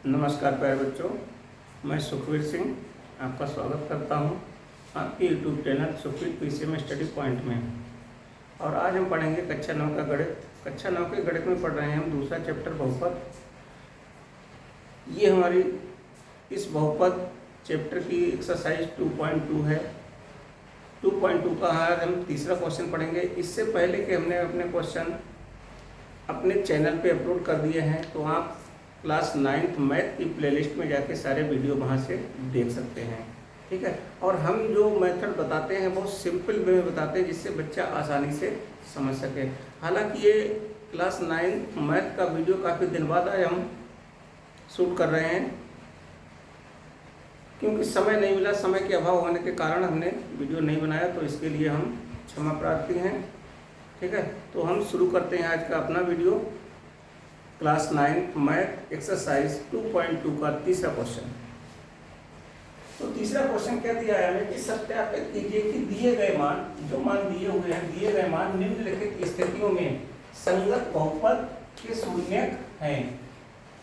नमस्कार प्यारे बच्चों, मैं सुखवीर सिंह आपका स्वागत करता हूं आपके YouTube channel Sukhvir PCM study point में। और आज हम पढ़ेंगे कक्षा 9 का गणित। कक्षा 9 के गणित में पढ़ रहे हैं हम दूसरा चैप्टर बहुपद। ये हमारी इस बहुपद चैप्टर की एक्सरसाइज 2.2 है। 2.2 का आज हम तीसरा क्वेश्चन पढ़ेंगे। इससे पहले कि हमने अपने क्वेश्चन अपने चैनल पे अपलोड कर दिए हैं, तो आप क्लास 9th मैथ की प्लेलिस्ट में जाके सारे वीडियो वहाँ से देख सकते हैं। ठीक है। और हम जो मेथड बताते हैं बहुत सिंपल वे में बताते हैं, जिससे बच्चा आसानी से समझ सके। हालांकि ये क्लास 9th मैथ का वीडियो काफ़ी दिन बाद आज हम शूट कर रहे हैं, क्योंकि समय नहीं मिला। समय के अभाव होने के कारण हमने वीडियो नहीं बनाया, तो इसके लिए हम क्षमा प्रार्थी हैं। ठीक है। तो हम शुरू करते हैं आज का अपना वीडियो। क्लास 9 मैथ एक्सरसाइज 2.2 का तीसरा क्वेश्चन। तो तीसरा क्वेश्चन क्या दिया है हमें कि सत्यापित कीजिए कि दिए गए मान, जो मान दिए हुए हैं, दिए गए मान निम्नलिखित स्थितियों में संगत बहुपद के शून्यक हैं।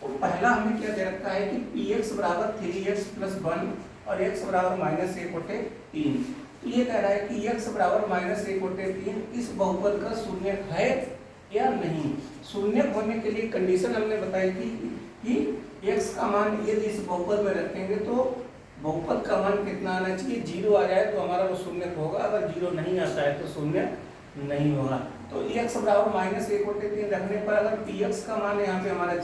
तो पहला हमें क्या दे रखा है कि px बराबर 3x + 1 और x बराबर -1/3। तो ये कह रहा है कि x बराबर -1/3 इस बहुपद का शून्यक है या नहीं। शून्यक होने के लिए कंडीशन हमने बताई थी कि x का मान यदि इस बहुपद में रखेंगे तो बहुपद का मान कितना आना चाहिए, 0 आ जाए तो हमारा वो शून्यक होगा। अगर 0 नहीं आता है तो शून्यक नहीं होगा। तो x बराबर -1/3 रखने पर अगर px का मान यहाँ पे हमारा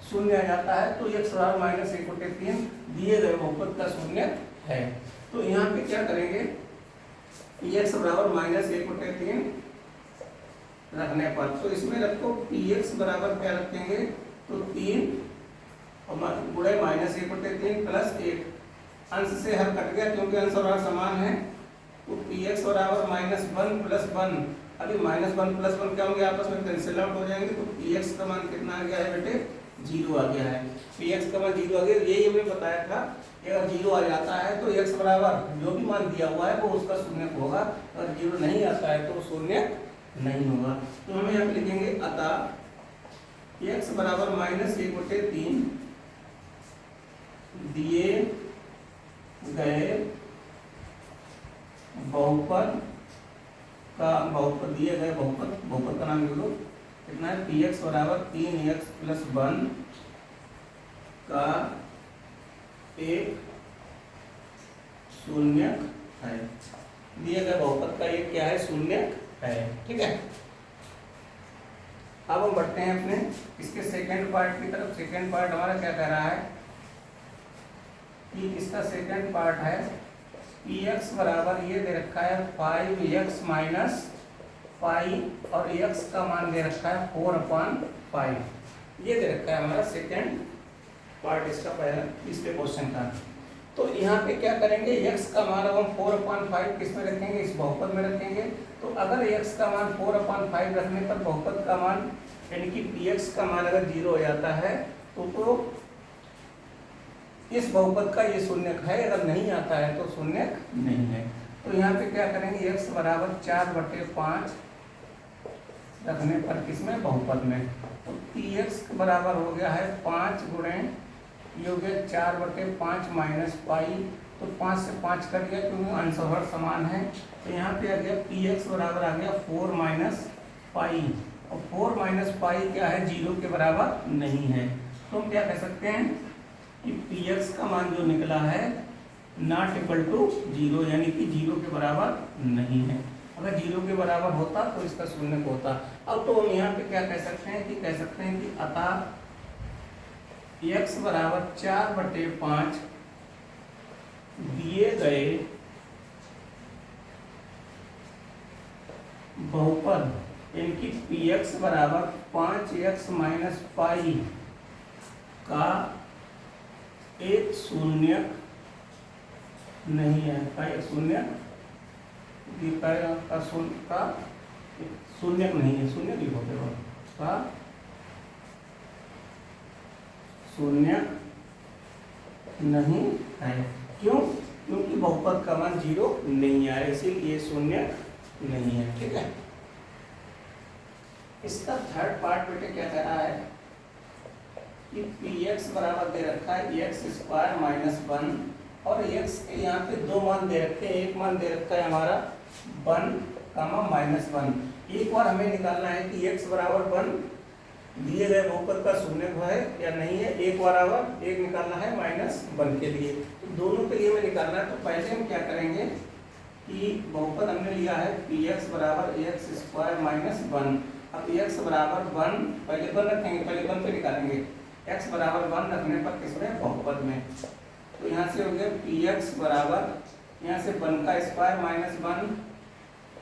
शून्य आ जाता है, तो x बराबर -1/3 दिए गए बहुपद का शून्यक है। तो यहाँ पे क्या करेंगे, x बराबर -1/3 रखने पर, तो इसमें रखो px बराबर क्या रखेंगे, तो 3 गुणे -1/3 + 1। अंश से हर कट गया क्योंकि अंश और हर समान है। तो px बराबर -1 + 1। अभी -1 + 1 क्या होंगे, आपस में कैंसिल आउट हो जाएंगे। तो px का मान कितना आ गया है बेटे, 0 आ गया है। px का मान 0 आ गया। यही हमने बताया था कि अगर 0 आ जाता है तो x बराबर जो भी मान दिया हुआ है वो उसका शून्यक होगा। अगर 0 नहीं आता है तो शून्यक नहीं होगा। तो हम यहाँ पे लिखेंगे अतः x बराबर -1/3 दिए गए बहुपद का नाम लिख लो। कितना है, px बराबर 3x + 1 का एक शून्यक है। दिए गए बहुपद का एक क्या है, शून्यक है। ठीक है। अब हम बढ़ते हैं अपने इसके सेकंड पार्ट की तरफ। सेकंड पार्ट हमारा क्या कह रहा है कि इसका सेकंड पार्ट है px बराबर ये दे रखा है 5x - π और x का मान दे रखा है 4/5। ये दे रखा है हमारा सेकंड पार्ट इसका पहला इसके क्वेश्चन का। तो यहाँ पे क्या करेंगे, x का मान अब हम 4/5 किस में रखेंगे, इस बहुपद में रखेंगे। तो अगर x का मान 4/5 रखने पर बहुपद का मान यानी कि px का मान अगर 0 हो जाता है तो इस बहुपद का ये शून्यक है। अगर नहीं आता है तो शून्यक नहीं है। तो यहाँ पे क्या करेंगे, x बराबर 4/5 रखने पर किसमें, बहुपद में। तो px बराबर हो गया है 5 गुणे ये हो गया 4/5 - π। तो 5 से 5 कट गया क्योंकि अंश और हर समान है। तो यहाँ पे आ गया px बराबर आ गया 4 - π। और 4 - π क्या है, 0 के बराबर नहीं है। तो हम क्या कह सकते हैं कि px का मान जो निकला है ≠ 0, यानी कि 0 के बराबर नहीं है। अगर 0 के बराबर होता तो इसका शून्यक होता। अब तो हम यहाँ पे क्या कह सकते हैं कि अतः x बराबर 4/5 दिए गए बहुपद यानी कि px बराबर 5x - π का एक शून्यक नहीं है। का एक शून्यक का शून्यक नहीं है। शून्यक लिखोगे का शून्यक नहीं है। क्यों, क्योंकि बहुपद का मान 0 नहीं आया, इसीलिए शून्यक नहीं है। ठीक है। इसका थर्ड पार्ट बेटे क्या कह रहा है कि पी एक्स बराबर दे रखा है एक्स स्क्वायर माइनस 1 और एक्स के यहाँ पे दो मान दे रखे हैं, एक मान दे रखा है हमारा 1 कामा माइनस 1। एक बार हमें निकालना है कि एक्स बराबर 1 दिए गए बहुपद का शून्य है या नहीं है, एक बराबर एक निकालना है माइनस 1 के लिए। तो दोनों के लिए हमें निकालना है। तो पहले हम क्या करेंगे कि बहुपद हमने लिया है पी एक्स बराबर एक्स स्क्वायर माइनस 1। अब एक्स बराबर 1 पहले 1 रखेंगे, पहले 1 पे निकालेंगे। एक्स बराबर 1 रखने पर किसमें बहुपद में, तो यहाँ से हो गया पी एक्स बराबर यहाँ से 1 का स्क्वायर माइनस 1,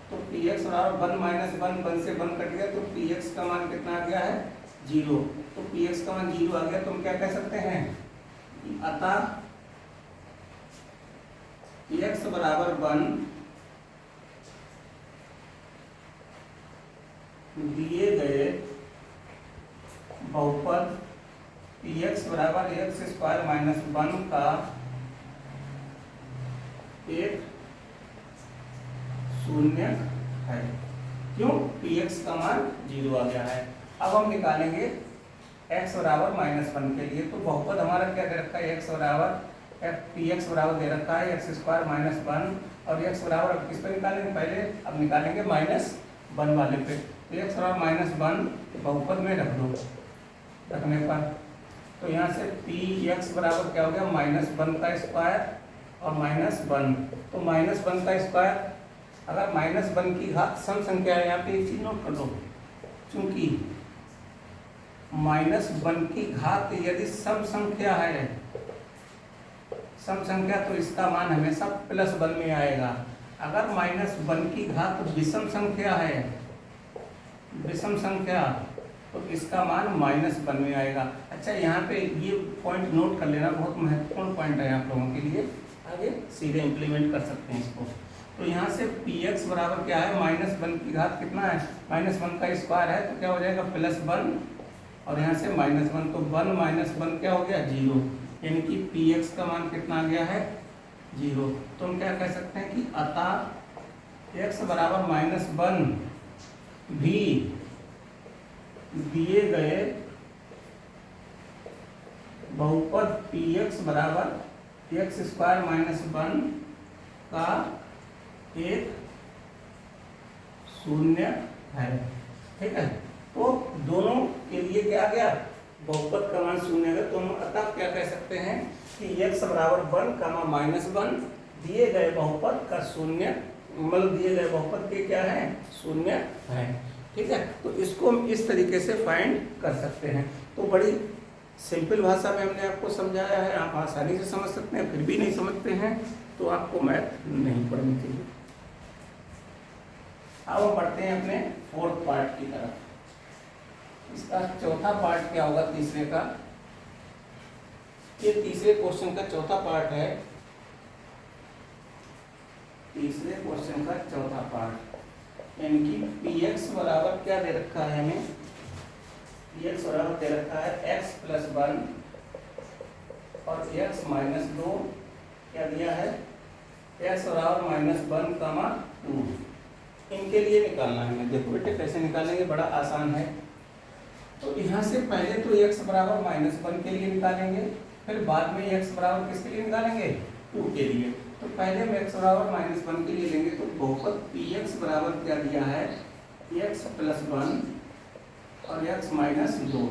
तो पी एक्स बराबर 1 माइनस 1 से 1 कट गया, तो पी एक्स का मान कितना आ गया है 0। तो पी एक्स का मान 0 आ गया, तो हम क्या कह सकते हैं अतः पी एक्स बराबर 1 दिए गए बहुपद पी एक्स बराबर एक्स स्क्वायर माइनस 1 का एक शून्य है। क्यों? पी एक्स का मान 0 आ गया है। अब हम निकालेंगे x बराबर माइनस 1 के लिए। तो बहुपद हमारा क्या दे रखा है, x बराबर पी एक्स बराबर दे रखा है एक्स स्क्वायर माइनस 1 और x बराबर अब किस पे निकालेंगे, पहले अब निकालेंगे माइनस 1 वाले पे। तो x बराबर माइनस 1 बहुपद में रख दो, रखने पर तो यहाँ से पी एक्स बराबर क्या हो गया माइनस 1 का स्क्वायर और माइनस 1। तो माइनस 1 का स्क्वायर, अगर माइनस 1 की घात सम संख्या है, यहाँ पे एक चीज नोट कर लो, चूंकि माइनस 1 की घात यदि सम संख्या है, सम संख्या, तो इसका मान हमेशा प्लस 1 में आएगा। अगर माइनस 1 की घात विषम संख्या है, विषम संख्या, तो इसका मान माइनस 1 में आएगा। अच्छा, यहाँ पे ये पॉइंट नोट कर लेना, बहुत महत्वपूर्ण पॉइंट है आप लोगों के लिए, आगे सीधे इंप्लीमेंट कर सकते हैं इसको। तो यहाँ से पी एक्स बराबर क्या है, माइनस 1 की घात कितना है, माइनस 1 का स्क्वायर है, तो क्या हो जाएगा प्लस 1 और यहाँ से माइनस 1, तो 1 माइनस 1 क्या हो गया 0, यानी कि पी एक्स का मान कितना आ गया है 0। तो हम क्या कह सकते हैं कि अतः एक्स बराबर माइनस 1 भी दिए गए बहुपद पी एक्स बराबर एक्स स्क्वायर माइनस 1 का एक शून्य है। ठीक है, तो दोनों के लिए क्या आ गया, बहुपद का मान शून्य है। तो हम अतः क्या कह सकते हैं कि x बराबर 1 कामा माइनस 1 दिए गए बहुपद का शून्य, मतलब दिए गए बहुपद के क्या है शून्य है। ठीक है, तो इसको हम इस तरीके से फाइंड कर सकते हैं। तो बड़ी सिंपल भाषा में हमने आपको समझाया है, आप आसानी से समझ सकते हैं। फिर भी नहीं समझते हैं तो आपको मैथ नहीं पढ़नी चाहिए। अब हम बढ़ते हैं अपने फोर्थ पार्ट की तरफ। इसका चौथा पार्ट क्या होगा तीसरे का, ये तीसरे क्वेश्चन का चौथा पार्ट है। तीसरे क्वेश्चन का चौथा पार्ट यानी कि पी एक्स बराबर क्या दे रखा है हमें, पी एक्स बराबर दे रखा है x प्लस 1 और x माइनस 2, क्या दिया है x बराबर माइनस 1 कामा 2। इनके लिए निकालना है हमें। देखो बेटे कैसे निकालेंगे, बड़ा आसान है। तो यहाँ से पहले तो x बराबर माइनस 1 के लिए निकालेंगे, फिर बाद में x बराबर किसके लिए निकालेंगे 2 के लिए। तो पहले हम x बराबर माइनस 1 के लिए लेंगे। तो बहुपद पी एक्स बराबर क्या दिया है x प्लस 1 और x माइनस 2।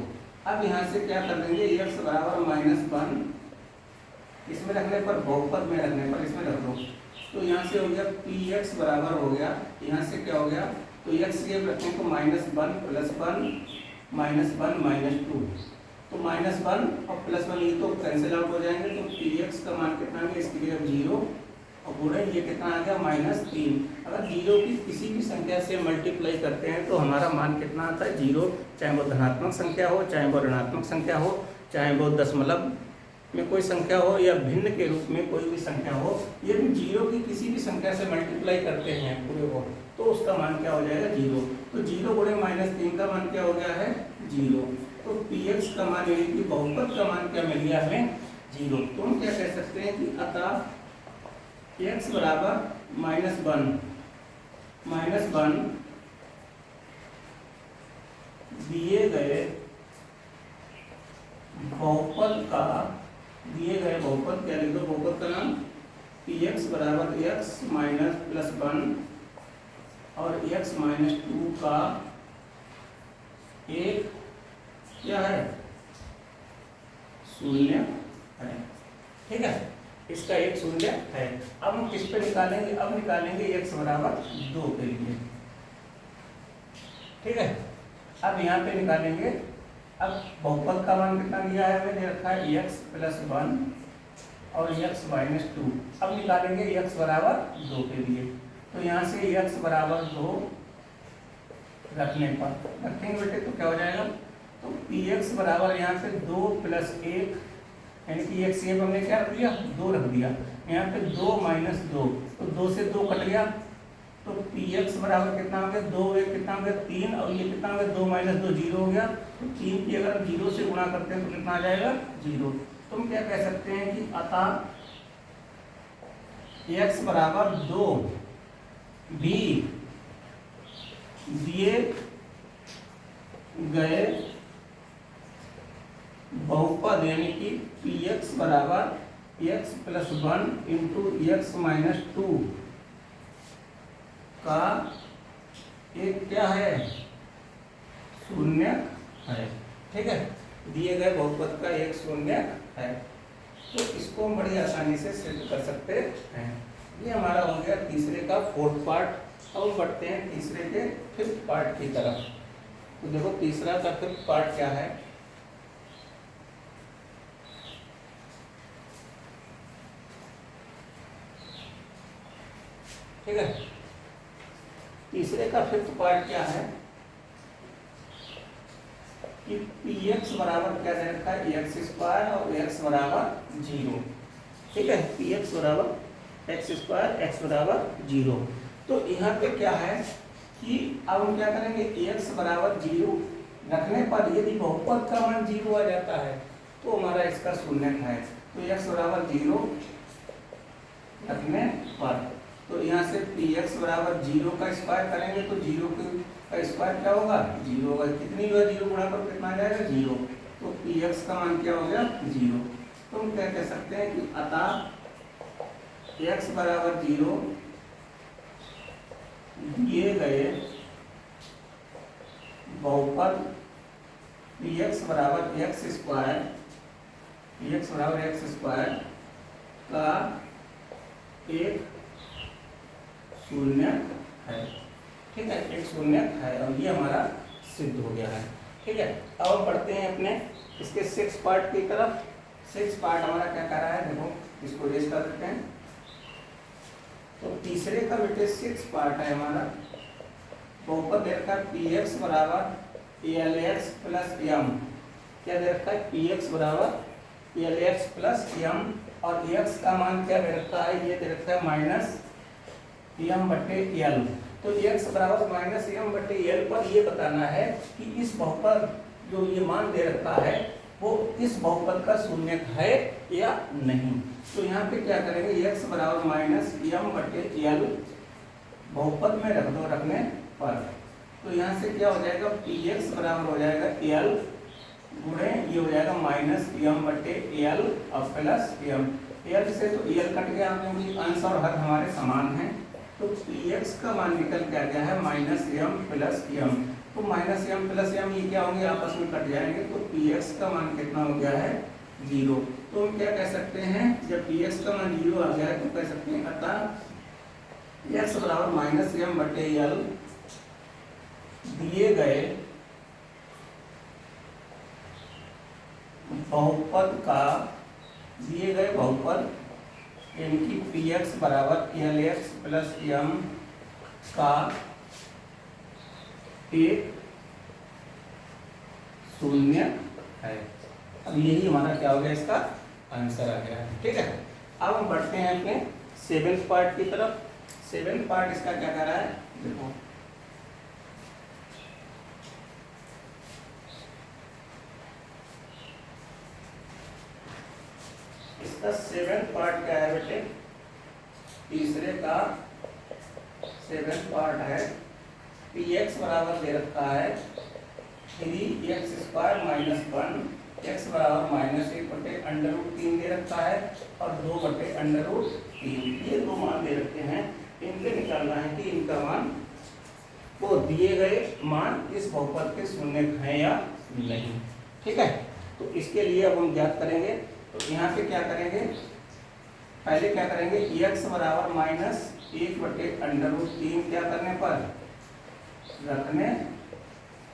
अब यहाँ से क्या कर देंगे, x बराबर माइनस 1 इसमें रखने पर, बहुपद में रखने पर इसमें रख दो। तो यहाँ से हो गया पी एक्स बराबर हो गया, यहाँ से क्या हो गया, तो x के रखने को माइनस 1 प्लस 1 माइनस 1 माइनस 2। तो माइनस 1 और प्लस 1 ये तो कैंसिल आउट हो जाएंगे। तो पी एक्स का मान कितना है, इसकी जगह 0 और पूरा ये कितना आ गया माइनस 3। अगर 0 की किसी भी संख्या से मल्टीप्लाई करते हैं तो हमारा मान कितना आता है 0, चाहे वो धनात्मक संख्या हो, चाहे वो ऋणात्मक संख्या हो, चाहे वो दशमलव में कोई संख्या हो या भिन्न के रूप में कोई भी संख्या हो। यदि 0 की किसी भी संख्या से मल्टीप्लाई करते हैं पूरे को, तो उसका मान क्या हो जाएगा 0। तो 0 गुणे माइनस 3 का मान क्या हो गया है 0। तो पी एक्स का मान यानी कि बहुपद का मान क्या मिल गया हमें 0। तो हम क्या कह सकते हैं कि अतः x बराबर माइनस 1 दिए गए बहुपद का, दिए गए बहुपद, क्या लिख दो बहुपद का नाम, पी एक्स बराबर एक्स माइनस प्लस 1 और एक्स माइनस 2 का एक क्या है, शून्य है। ठीक है, इसका एक शून्य है। अब हम किस पे निकालेंगे, अब निकालेंगे एक्स बराबर 2 के लिए। ठीक है, अब यहाँ पे निकालेंगे। अब बहुपद का मान कितना दिया है, हमें दे रखा है एक्स प्लस 1 और एक्स माइनस 2। अब निकालेंगे एक्स बराबर 2 के लिए। तो यहाँ से एक्स बराबर 2 रखने पर, रखेंगे बेटे तो क्या हो जाएगा, तो पी एक्स बराबर यहाँ पे 2 प्लस 1, यानी कि एक सेब हमने क्या रख दिया, 2 रख दिया। यहाँ पे 2 माइनस 2, तो 2 से 2 कट गया, तो पी एक्स बराबर कितना हो गया, 2 एक कितना हो गया 3, और ये कितना हो गया 2 माइनस 2 0 हो गया। तो 3 की अगर 0 से गुणा करते हैं तो कितना आ जाएगा 0। तो हम क्या कह सकते हैं कि अतः एक्स बराबर 2 भी दिए गए बहुपद यानी कि पी एक्स बराबर x plus 1 into x minus 2 का एक क्या है, शून्य है। ठीक है, दिए गए बहुपद का एक शून्य है। तो इसको हम बड़ी आसानी से सिद्ध कर सकते हैं। ये हमारा हो गया तीसरे का 4th पार्ट। अब हम बढ़ते हैं तीसरे के 5th पार्ट की तरफ। तो देखो तीसरा का 5th पार्ट क्या है, ठीक है, तीसरे का 5th पार्ट क्या है कि पी एक्स बराबर क्या दे रखा है, एक्स स्क्वायर और एक्स बराबर 0। ठीक है, पी एक्स बराबर एक्स स्क्वायर, एक्स बराबर 0। तो यहाँ पे क्या है कि अब हम क्या करेंगे, एक्स बराबर 0 रखने पर यदि बहुपद का मान 0 आ जाता है तो हमारा इसका शून्य है। तो एक्स बराबर 0 रखने पर, तो यहाँ से पी एक्स बराबर 0 का स्क्वायर करेंगे तो 0 का स्क्वायर क्या होगा, 0 होगा। कितनी जो है 0 गुणा कर कितना आ जाएगा 0। तो पी एक्स का मान क्या हो गया 0। तो हम क्या कह सकते हैं कि अतः एक्स बराबर 0 दिए गए बहुपद पी एक्स बराबर एक्स स्क्वायर, पी एक्स बराबर एक्स स्क्वायर का एक शून्य है। ठीक है, एक शून्य है और ये हमारा सिद्ध हो गया है। ठीक है, अब हम बढ़ते हैं अपने इसके 6th पार्ट की तरफ। 6th पार्ट हमारा क्या कह रहा है, देखो इसको रेस कर देते हैं। तो तीसरे का बेटे 6th पार्ट है हमारा, बहुपद दे रखा है पी एक्स बराबर एल एक्स प्लस एम। क्या दे रखा है, पी एक्स बराबर एल एक्स प्लस एम, और एक्स का मान क्या दे रखा है, ये दे रखा है माइनस एम बटे एल। तो एक्स बराबर माइनस एम बटे एल पर ये बताना है कि इस बहुपद जो ये मान दे रखा है वो इस बहुपद का शून्य है या नहीं। तो यहाँ पे क्या करेंगे, एक्स बराबर माइनस एम बटे एल बहुपद में रख दो रखने पर। तो यहाँ से क्या हो जाएगा, पी एक्स बराबर हो जाएगा एल गुणे ये हो जाएगा माइनस एम बटे एल और प्लस एम। एल से तो एल कट गया, क्योंकि अंश और हद हमारे समान हैं। तो पी एक्स का मान निकल के आ गया है माइनस एम प्लस एम। तो माइनस एम प्लस एम ये क्या होंगे, आपस में कट जाएंगे। तो पी एक्स का मान कितना हो गया है 0। तो हम क्या कह सकते हैं, जब पी एक्स का मान 0 आ गया है तो कह सकते हैं अतः एक्स बराबर माइनस एम बटे एल दिए गए बहुपद का, दिए गए बहुपद यानी कि पी एक्स बराबर एल एक्स प्लस एम का एक शून्य है। अब यही हमारा क्या हो गया, इसका आंसर आ गया है। ठीक है, अब हम बढ़ते हैं अपने 7th पार्ट की तरफ। 7th पार्ट इसका क्या कह रहा है, देखो इसका 7th पार्ट क्या है बेटे, तीसरे का 7th पार्ट है पी एक्स बराबर दे रखा है 3x² - 1 x बराबर -1/√3 दे रखा है और 2/√3, ये दो मान दे रखे हैं। इनके निकालना है कि इनका मान वो दिए गए मान इस बहुपद के शून्य है या नहीं। ठीक है, तो इसके लिए अब हम ज्ञात करेंगे। तो यहाँ पे क्या करेंगे, पहले क्या करेंगे, x बराबर -1/√3 क्या करने पर, रखने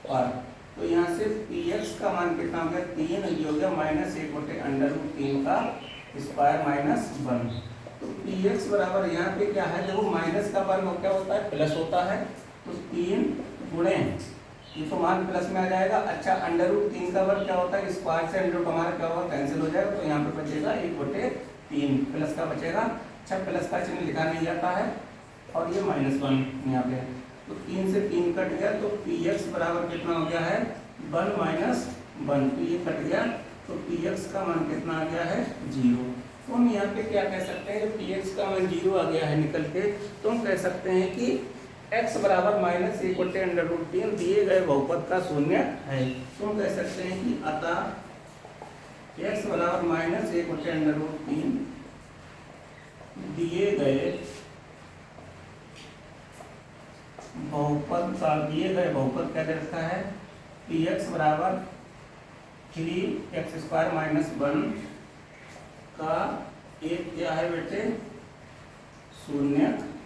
पर, तो यहाँ से px का मान कितना हो गया 3, ये हो गया -1/√3 का स्क्वायर -1। तो px बराबर यहाँ पे क्या है, देखो माइनस का वर्ग क्या होता है, प्लस होता है, तो 3 गुणे ये तो मान प्लस में आ जाएगा। अच्छा, √3 का वर्ग क्या होता है, स्क्वायर से अंडर हमारा क्या होगा, कैंसिल हो जाएगा, तो यहाँ पे बचेगा 1/3 प्लस का बचेगा। अच्छा, प्लस का चिन्ह लिखा नहीं जाता है और ये -1 यहाँ पे, तो 3 से 3 कट गया, तो px बराबर कितना हो गया है 1 - 1, तो ये कट गया, तो px का मान कितना आ गया है 0। तो हम यहाँ पे क्या कह सकते हैं, px का मान 0 आ गया है निकल के, तो हम कह सकते हैं कि x बराबर -1/√3 दिए गए बहुपद का शून्य है। तो हम कह सकते हैं कि अतः x बराबर -1/√3 दिए गए बहुपद क्या दे रखा है, px बराबर 3x² - 1 का एक क्या है बेटे, शून्य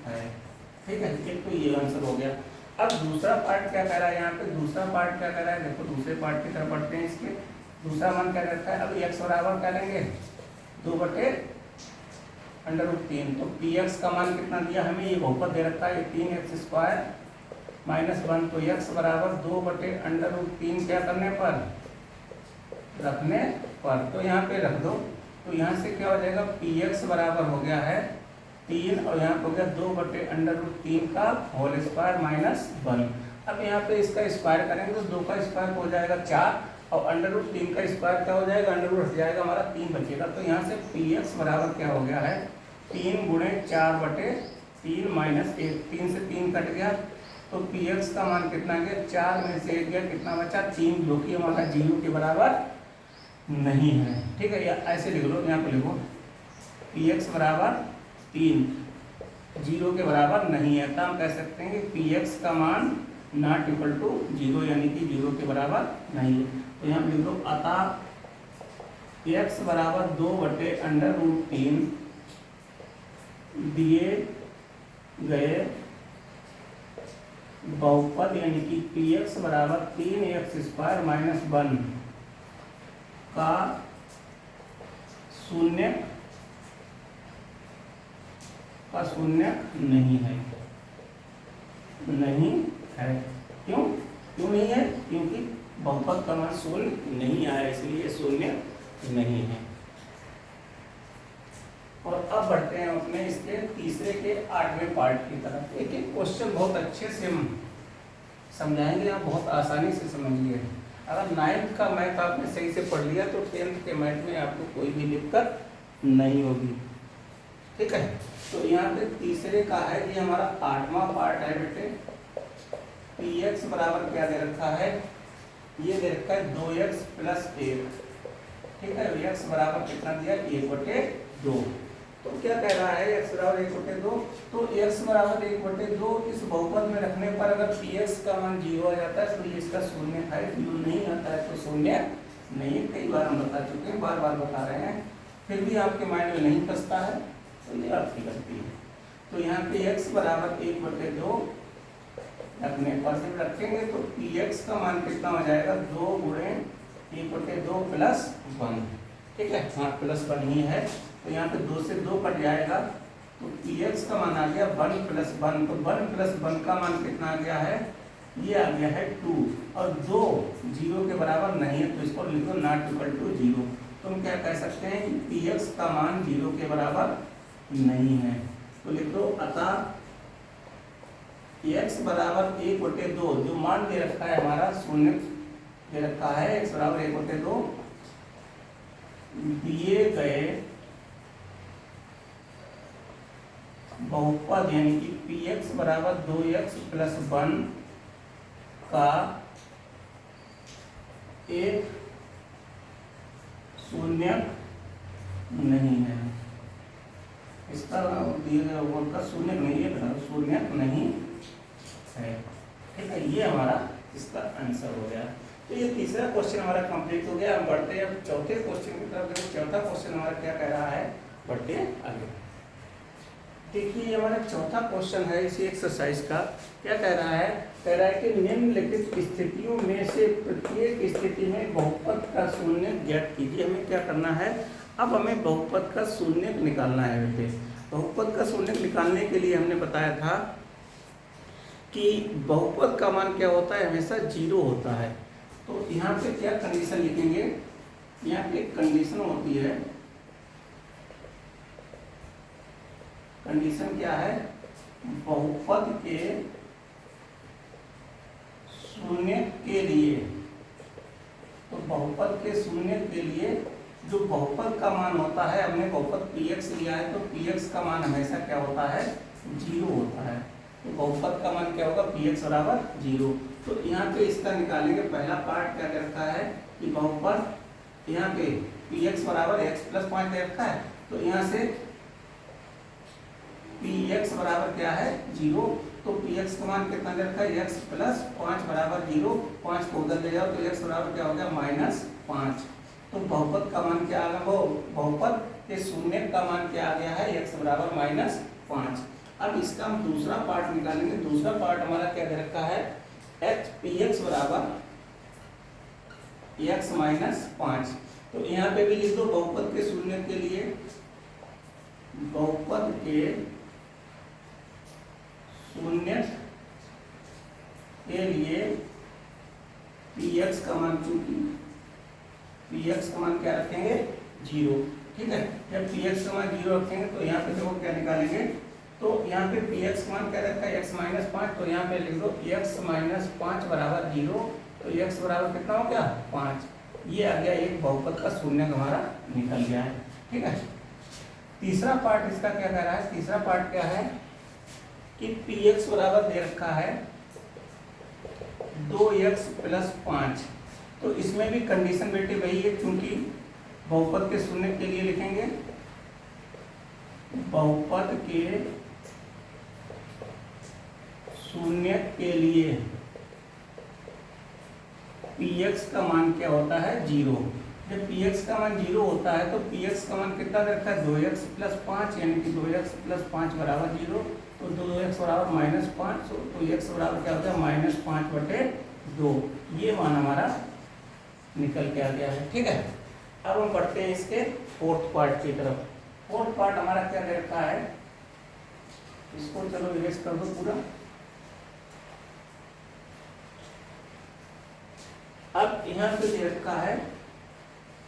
है। ठीक है, एक तो ये आंसर हो गया। अब दूसरा पार्ट क्या कह रहा है, यहाँ पे दूसरा पार्ट क्या कह रहा है, देखो दूसरे पार्ट की तरफ पढ़ते हैं। इसके दूसरा मान क्या रहता है, अब x बराबर क्या लेंगे 2/√3, तो px का मान कितना दिया हमें, ये बहुपद दे रखा है 3x² - 1, तो x बराबर 2/√3 क्या करने पर, रखने पर, तो यहाँ पे रख दो। तो यहाँ से क्या हो जाएगा, px बराबर हो गया है 3 और यहाँ पे हो गया 2/√3 का होल स्क्वायर -1। अब यहाँ पे इसका स्क्वायर करेंगे तो 2 का स्क्वायर हो जाएगा 4 और √3 का स्क्वायर क्या हो जाएगा, अंडर रूट हट जाएगा, हमारा 3 बचेगा। तो यहाँ से px बराबर क्या हो गया है 3 गुणे 4/3 -1, 3 से 3 कट गया, तो px का मान कितना गया, 4 में से 1 गया, कितना बचा 3, जो कि हमारा 0 के बराबर नहीं है। ठीक है, या ऐसे लिख लो, यहाँ पे लिखो px बराबर 3 0 के बराबर नहीं है, तो हम कह सकते हैं कि px का मान नॉट इक्वल टू 0, यानी कि 0 के बराबर नहीं है। तो यहाँ लिख लो अतः x बराबर 2/√3 दिए गए बहुपद यानी कि px बराबर 3x² - 1 का शून्य नहीं है, क्यों नहीं है, क्योंकि बहुपद का मान शून्य नहीं आया, इसलिए शून्य नहीं है। और अब बढ़ते हैं अपने इसके तीसरे के 8वें पार्ट की तरफ। एक एक क्वेश्चन बहुत अच्छे से हम समझाएंगे, आप बहुत आसानी से समझिए। अगर 9th का मैथ आपने सही से पढ़ लिया तो 10th के मैथ में आपको कोई भी दिक्कत नहीं होगी। ठीक है, तो यहाँ पे तीसरे का है, ये हमारा 8वां पार्ट है बेटे। px बराबर क्या दे रखा है, ये दे रखा है 2x + 1। ठीक है, x बराबर कितना दिया 1/2। तो क्या कह रहा है, x बराबर 1/2, तो x बराबर 1/2 इस बहुपद में रखने पर अगर px का मान 0 आ जाता है तो ये इसका शून्य है, 0 नहीं आता है तो शून्य नहीं। कई बार हम बता चुके हैं, बार बार बता रहे हैं, फिर भी आपके माइंड में नहीं फंसता है तो ये आपकी गलती है। तो यहाँ पे x बराबर 1/2 रखने पर जब रखेंगे तो px का मान कितना हो जाएगा 2 गुणे 1/2 + 1। ठीक है, हाँ +1 ही है, तो यहाँ पे 2 से 2 कट जाएगा, तो px का मान आ गया 1 + 1। तो 1 + 1 का मान कितना आ गया है, ये आ गया है 2, और 2 0 के बराबर नहीं है, तो इसको लिख दो नॉट इक्वल टू 0। तो हम क्या कह सकते हैं कि px का मान 0 के बराबर नहीं है। तो लिख दो अतः x बराबर 1/2, जो मान दे रखा है हमारा शून्य दे रखा है, x बराबर 1/2 दिए गए बहुपद यानी कि px बराबर 2x + 1 का एक शून्य नहीं है, इसका दिए गया वर्ग का शून्य नहीं है, शून्य नहीं है। ठीक है, ये हमारा इसका आंसर हो गया। तो ये तीसरा क्वेश्चन हमारा कंप्लीट हो गया। हम बढ़ते हैं अब चौथे क्वेश्चन की तरफ। देखो चौथा क्वेश्चन हमारा क्या कह रहा है, बढ़ते आगे। देखिए ये हमारा चौथा क्वेश्चन है इसी एक्सरसाइज का। क्या कह रहा है, कह रहा है कि निम्नलिखित स्थितियों में से प्रत्येक स्थिति में बहुपद का शून्य ज्ञात कीजिए। हमें क्या करना है, अब हमें बहुपद का शून्य निकालना है बेटे। बहुपद का शून्य निकालने के लिए हमने बताया था कि बहुपद का मान क्या होता है, हमेशा 0 होता है। तो यहाँ पे क्या कंडीशन लिखेंगे, यहाँ पे कंडीशन होती है, कंडीशन क्या है, बहुपद के शून्य के लिए। तो बहुपद के शून्य के लिए जो बहुपद का मान होता है, हमने बहुपद px लिया है, तो px का मान हमेशा क्या होता है, 0 होता है। तो बहुपद का मान क्या होगा, px बराबर 0। तो यहाँ पे इसका निकालेंगे। पहला पार्ट क्या रखा है कि बहुपद यहाँ पे px बराबर x प्लस 5 दे रखा है। तो यहाँ से px बराबर क्या है, 0। तो px का मान कितना दे रखा है, x प्लस 5 बराबर 0। 5 को उधर ले जाओ तो x बराबर क्या हो गया, -5। तो बहुपद का मान क्या आ गया, वो बहुपद के शून्य का मान क्या आ गया है, x बराबर -5। अब इसका हम दूसरा पार्ट निकालेंगे। दूसरा पार्ट हमारा क्या दे रखा है, px बराबर x -5। तो यहाँ पे भी लिख दो बहुपद के शून्य के लिए, बहुपद के शून्य के लिए px का मान, चूंकि px का मान क्या रखेंगे, 0। ठीक है, जब px का मान 0 रखेंगे तो यहाँ पे देखो क्या निकालेंगे। तो यहाँ पे px का मान क्या रखा है, x -5। तो यहाँ पे लिख दो x -5 बराबर 0। तो x बराबर कितना हो गया, 5। ये आ गया एक बहुपद का शून्य हमारा निकल गया है। ठीक है, तीसरा पार्ट इसका क्या कह रहा है, तीसरा पार्ट क्या है कि px बराबर दे रखा है 2x प्लस 5। तो इसमें भी कंडीशन बेटे वही है, चूंकि बहुपद के शून्य के लिए लिखेंगे, बहुपद के शून्य के लिए px का मान क्या होता है, 0। जब px का मान 0 होता है तो px का मान कितना रखा है, 2x प्लस 5, यानी कि 2x प्लस 5 बराबर 0। तो 2x बराबर -5। तो x बराबर क्या होता है, -5/2। ये मान हमारा निकल के आ गया है। ठीक है, अब हम बढ़ते हैं इसके फोर्थ पार्ट की तरफ। फोर्थ पार्ट हमारा क्या दे रखा है, इसको चलो इरेज कर दो पूरा। अब यहाँ पे दे रखा है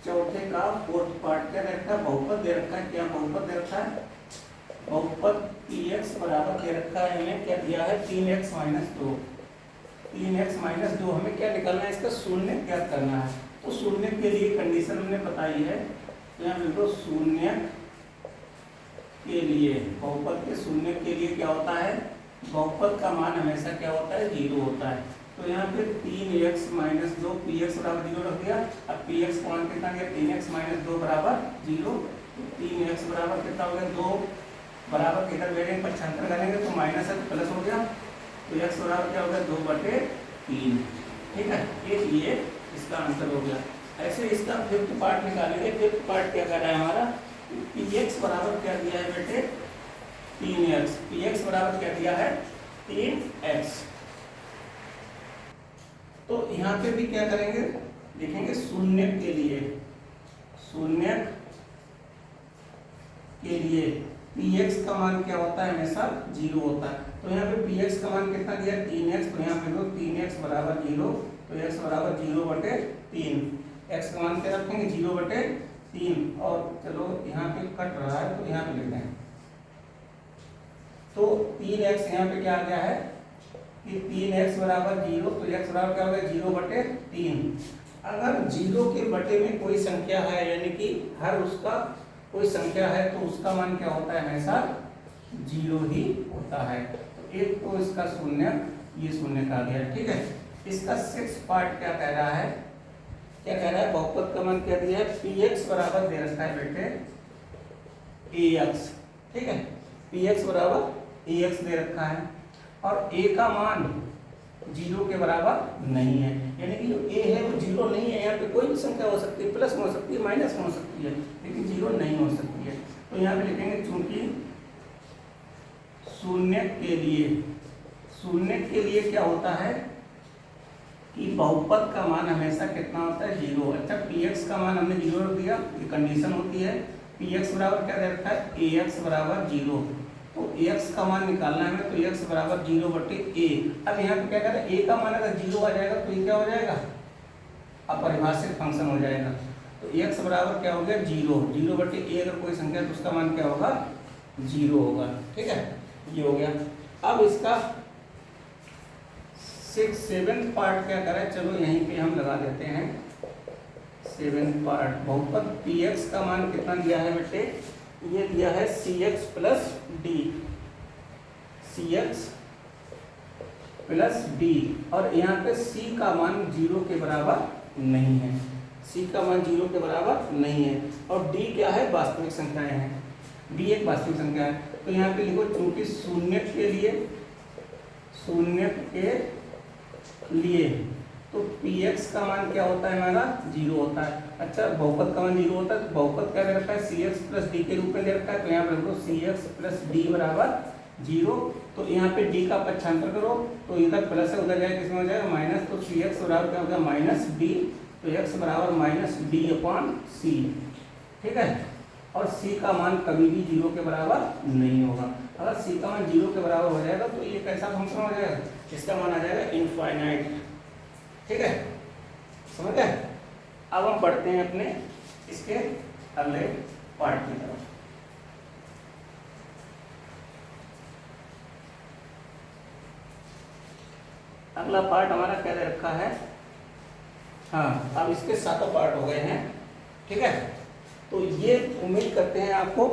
चौथे का फोर्थ पार्ट, क्या दे रखा है, बहुपद दे रखा है। क्या बहुपद दे रखा है, बहुपद px बराबर दे रखा है, हमें क्या दिया है, 3x - 2। 3x - 2 हमें क्या निकालना है, इसका शून्य ज्ञात करना है। तो शून्य के लिए कंडीशन हमने बताई है, यहाँ देखो शून्य के लिए, बहुपद के शून्य के लिए क्या होता है, बहुपद का मान हमेशा क्या होता है, 0 होता है। तो यहाँ पे 3x - 2, px बराबर 0 रख दिया। अब px का मान कितना गया, 3x - 2 बराबर 0। 3x बराबर कितना हो गया, 2 बराबर किधर वेरिएंट पक्षांतर करेंगे तो माइनस है तो प्लस हो गया। तो x बराबर क्या हो गया, 2/3। ठीक है, ये इसका आंसर हो गया। ऐसे इसका फिफ्थ पार्ट निकालेंगे। फिफ्थ पार्ट क्या कर रहा है हमारा, px बराबर क्या दिया है बेटे, 3x। px बराबर क्या दिया है, 3x। तो यहाँ पे भी क्या करेंगे, लिखेंगे शून्य के लिए, शून्य के लिए px का मान क्या होता है, हमेशा 0 होता है। तो यहाँ पे px का मान कितना दिया, 3x। तो यहाँ पे दो 3x बराबर 0। तो x बराबर 0/3। x का मान क्या रखेंगे, 0/3। और चलो यहाँ पे कट रहा है तो यहाँ पे लिखते हैं। तो 3x यहाँ पे क्या आ गया है कि 3x बराबर 0। तो x बराबर क्या हो गया, 0/3। अगर 0 के बटे में कोई संख्या है, यानी कि हर उसका कोई संख्या है, तो उसका मान क्या होता है, हमेशा 0 ही होता है। तो एक तो इसका शून्य, ये शून्य का गया। ठीक है, इसका सिक्स पार्ट क्या कह रहा है, क्या कह रहा है, बहुपद का मान क्या दिया है, पी एक्स बराबर दे रखा है बेटे ए एक्स, ठीक है, पी एक्स बराबर ए एक्स दे रखा है और ए का मान 0 के बराबर नहीं है, यानी कि जो ए है वो 0 नहीं है। यहाँ पे कोई भी संख्या हो सकती है, प्लस में हो सकती है, माइनस में हो सकती है, लेकिन 0 नहीं हो सकती है। तो यहाँ पे लिखेंगे चूंकि शून्य के लिए क्या होता है कि बहुपद का मान हमेशा कितना होता है, 0। अच्छा, पी एक्स का मान हमने 0 रख दिया, ये कंडीशन होती है। पी एक्स बराबर क्या दे रखा है, ए एक्स बराबर 0। तो एक्स का मान निकालना है हमें, तो एक्स बराबर 0/a। अब यहाँ पे क्या करें, ए का मान अगर 0 आ जाएगा तो ये क्या हो जाएगा, अपरिभाषित फंक्शन हो जाएगा। तो एक्स बराबर क्या हो गया, 0/a। अगर कोई संख्या तो उसका मान क्या होगा, 0 होगा, ठीक है, ये हो गया। अब इसका 7th पार्ट क्या करें, चलो यहीं पे हम लगा देते हैं 7th पार्ट। बहुपद पी एक्स का मान कितना दिया है बेटे, ये दिया है सी एक्स प्लस डी, सी एक्स प्लस डी, और यहाँ पे c का मान 0 के बराबर नहीं है, c का मान 0 के बराबर नहीं है, और d क्या है, वास्तविक संख्याएं हैं, d एक वास्तविक संख्या है। तो यहाँ पे लिखो चूंकि शून्य के लिए तो px का मान क्या होता है हमारा, 0 होता है। अच्छा, बहुपद का मान 0 होता है, तो बहुपद क्या दे रखा है, cx प्लस डी के रूप में दे रखा है। तो यहाँ पे लिखो cx प्लस डी बराबर 0। तो यहाँ पे d का पक्षांतर करो, तो इधर प्लस है, उधर जाएगा, किसमें हो जाएगा, माइनस। तो cx बराबर क्या हो गया, माइनस डी। तो x बराबर माइनस d/c, ठीक है। और c का मान कभी भी 0 के बराबर नहीं होगा। अगर c का मान 0 के बराबर हो जाएगा तो ये कैसा फंक्शन हो जाएगा, इसका मान आ जाएगा इनफाइनाइट, ठीक है, समझ गए। अब हम बढ़ते हैं अपने इसके अगले पार्ट की तरफ। अगला पार्ट हमारा क्या दे रखा है, हाँ, अब इसके 7 पार्ट हो गए हैं, ठीक है। तो ये उम्मीद करते हैं आपको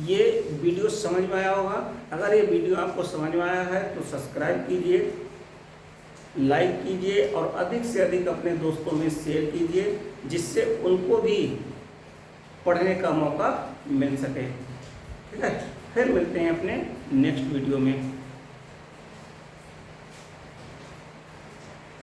ये वीडियो समझ में आया होगा। अगर ये वीडियो आपको समझ में आया है तो सब्सक्राइब कीजिए, लाइक कीजिए और अधिक से अधिक अपने दोस्तों में शेयर कीजिए, जिससे उनको भी पढ़ने का मौका मिल सके, ठीक है। फिर मिलते हैं अपने नेक्स्ट वीडियो में।